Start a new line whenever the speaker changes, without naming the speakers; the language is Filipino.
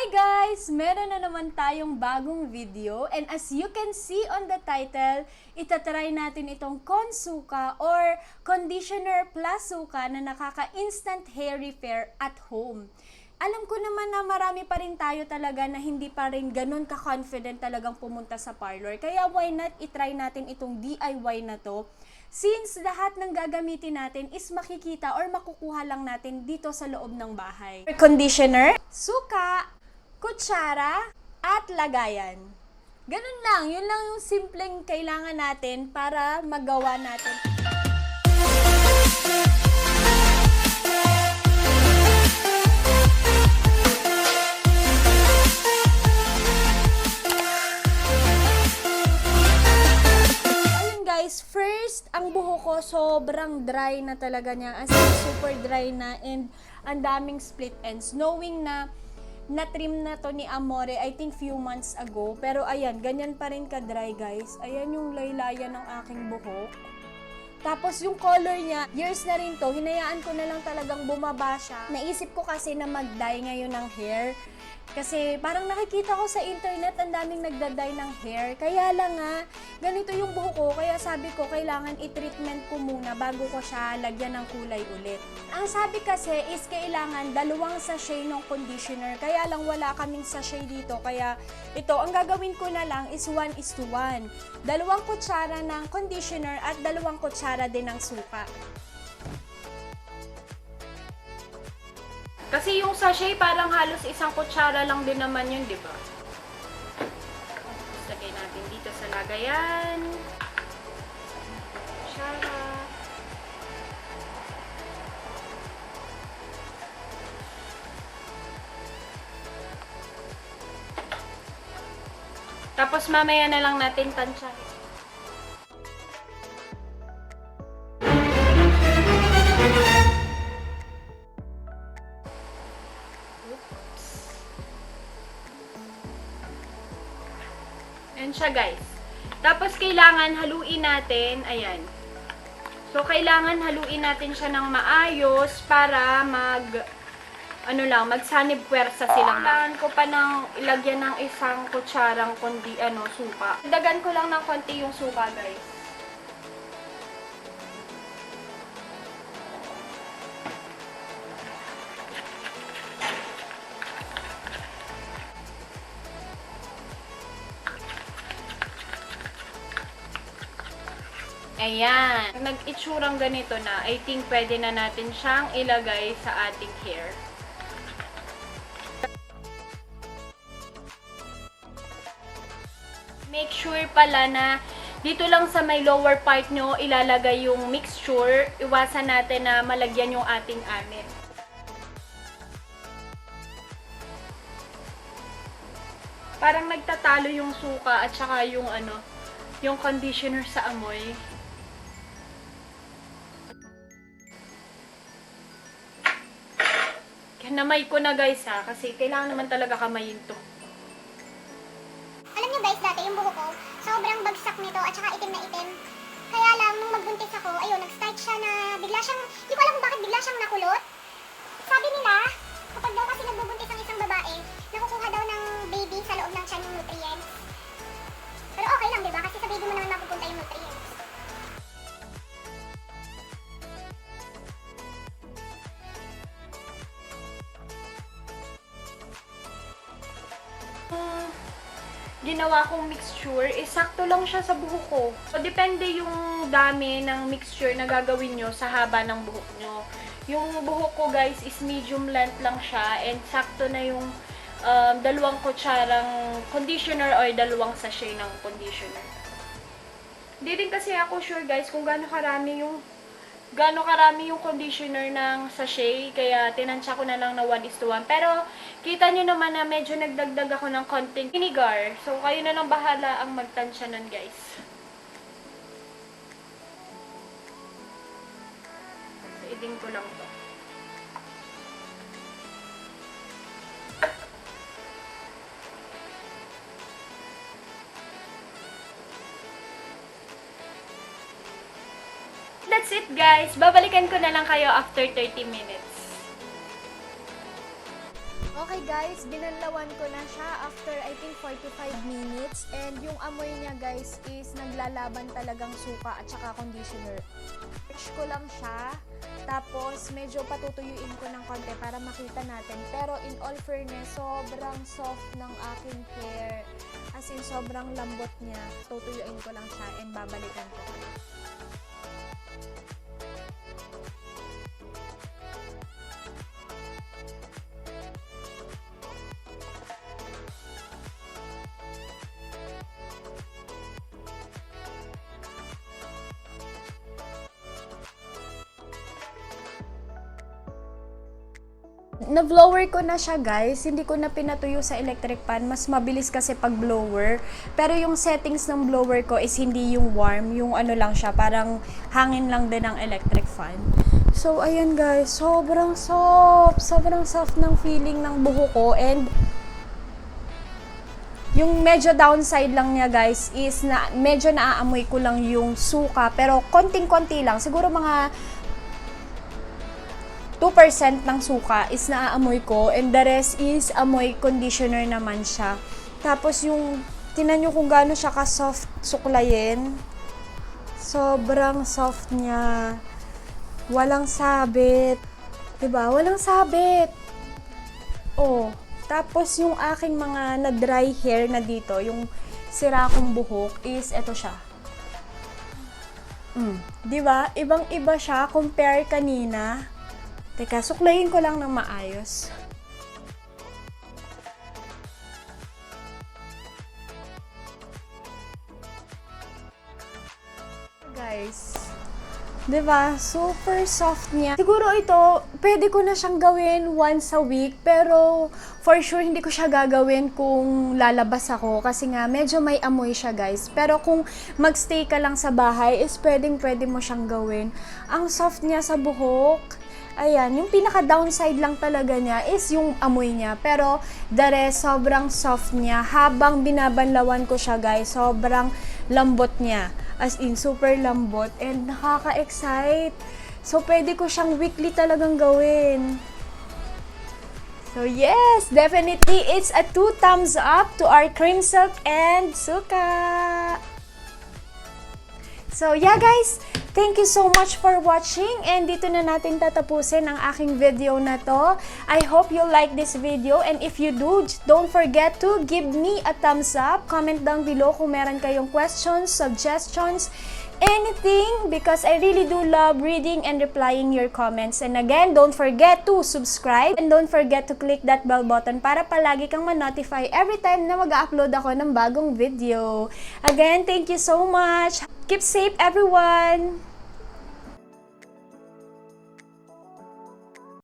guys! Meron na naman tayong bagong video and as you can see on the title, itatry natin itong ConSuka or Conditioner plus Suka na nakaka-instant hair repair at home. Alam ko naman na marami pa rin tayo talaga na hindi pa rin ganun ka-confident talagang pumunta sa parlor. Kaya why not itry natin itong DIY na to? Since lahat ng gagamitin natin is makikita or makukuha lang natin dito sa loob ng bahay. Conditioner, suka, kutsara, at lagayan. Ganun lang, yun lang yung simpleng kailangan natin para magawa natin. Guys, first, ang buhok ko sobrang dry na talaga niya. As in, super dry na and ang daming split ends. Knowing na na-trim na to ni Amore, I think few months ago. Pero ayan, ganyan pa rin ka-dry guys. Ayan yung laylayan ng aking buhok. Tapos yung color niya, years na rin to, hinayaan ko na lang talagang bumaba siya. Naisip ko kasi na mag-dye ngayon ng hair. Kasi parang nakikita ko sa internet ang daming nagda-dye ng hair. Kaya lang nga, ganito yung buhok ko. Kaya sabi ko, kailangan i-treatment ko muna bago ko siya lagyan ng kulay ulit. Ang sabi kasi is kailangan 2 sachet ng conditioner. Kaya lang wala kaming sachet dito. Kaya ito, ang gagawin ko na lang is 1:1. 2 kutsara ng conditioner at 2 kutsara din ng suka. Kasi yung sachet parang halos 1 kutsara lang din naman yun, di ba? Lagay natin dito sa lagayan. Kutsara. Tapos mamaya na lang natin tansyahin. Ayan siya guys. Tapos kailangan haluin natin, ayan. So kailangan haluin natin siya ng maayos para magsanib puwersa silang. Kailangan ko pa ng ilagyan ng 1 kutsarang suka. Dagan ko lang ng konti yung suka guys. Ayan. Nag-itsurang ganito na, I think pwede na natin siyang ilagay sa ating hair. Make sure pala na dito lang sa may lower part nyo ilalagay yung mixture. Iwasan natin na malagyan yung ating amin. Parang nagtatalo yung suka at saka yung yung conditioner sa amoy. Namay ko na guys ha, kasi kailangan naman talaga kamayin to.
Alam niyo guys, dati yung buhok ko, sobrang bagsak nito at saka itim na itim. Kaya lang, nung magbuntis ako, ayun, nag-start siya na bigla siyang, hindi ko alam kung bakit bigla siyang nakulot. Sabi nila, kapag daw kasi nagbubuntis ang isang babae, nakukuha daw ng baby sa loob ng tiyan yung nutrients. Pero okay lang, diba? Kasi sa baby mo naman mapupunta yung nutrients.
Ginawa kong mixture, sakto lang siya sa buhok ko. So, depende yung dami ng mixture na gagawin nyo sa haba ng buhok nyo. Yung buhok ko guys is medium length lang siya and sakto na yung 2 kutsarang conditioner or 2 sachet ng conditioner. Hindi din kasi ako sure guys kung gaano karami yung conditioner ng sachet, kaya tinansya ko na lang na 1:1. Pero kita nyo naman na medyo nagdagdag ako ng konting vinegar. So kayo na lang bahala ang magtansya nun guys. So iding ko lang to. That's it guys. Babalikan ko na lang kayo after 30 minutes. Okay guys, binanlawan ko na siya after I think 45 minutes. And yung amoy niya guys is naglalaban talagang suka at saka conditioner. Search ko lang siya. Tapos medyo patutuyuin ko ng konti para makita natin. Pero in all fairness, sobrang soft ng aking hair. As in sobrang lambot niya. Tutuyuin ko lang siya and babalikan ko. Na-blower ko na siya guys, hindi ko na pinatuyo sa electric pan, mas mabilis kasi pag blower. Pero yung settings ng blower ko is hindi yung warm, yung ano lang siya, parang hangin lang din ng electric fan. So ayan guys, sobrang soft ng feeling ng buho ko. And yung medyo downside lang niya guys is na medyo naaamoy ko lang yung suka, pero konting-konti lang, siguro mga 2% ng suka is naaamoy ko and the rest is amoy conditioner naman siya. Tapos yung, tinan nyo kung gaano siya ka-soft suklayin. Sobrang soft niya. Walang sabit. Diba? Walang sabit. Oh. Tapos yung aking mga na-dry hair na dito, yung sira kong buhok is eto siya. Diba? Ibang-iba siya compare kanina. Teka, suklayin ko lang ng maayos. Guys, diba? Super soft niya. Siguro ito, pwede ko na siyang gawin once a week, pero for sure hindi ko siya gagawin kung lalabas ako kasi nga medyo may amoy siya guys. Pero kung magstay ka lang sa bahay, is pwede mo siyang gawin. Ang soft niya sa buhok. Ayan, yung pinaka-downside lang talaga niya is yung amoy niya. Pero, the rest, sobrang soft niya. Habang binabanlawan ko siya, guys, sobrang lambot niya. As in, super lambot. And nakaka-excite. So, pwede ko siyang weekly talagang gawin. So, yes, definitely, it's a 2 thumbs up to our cream silk and Suka. So, yeah guys, thank you so much for watching and dito na natin tatapusin ang aking video na to. I hope you like this video and if you do, don't forget to give me a thumbs up. Comment down below kung meron kayong questions, suggestions, anything because I really do love reading and replying your comments. And again, don't forget to subscribe and don't forget to click that bell button para palagi kang ma-notify every time na mag-upload ako ng bagong video. Again, thank you so much. Keep safe everyone!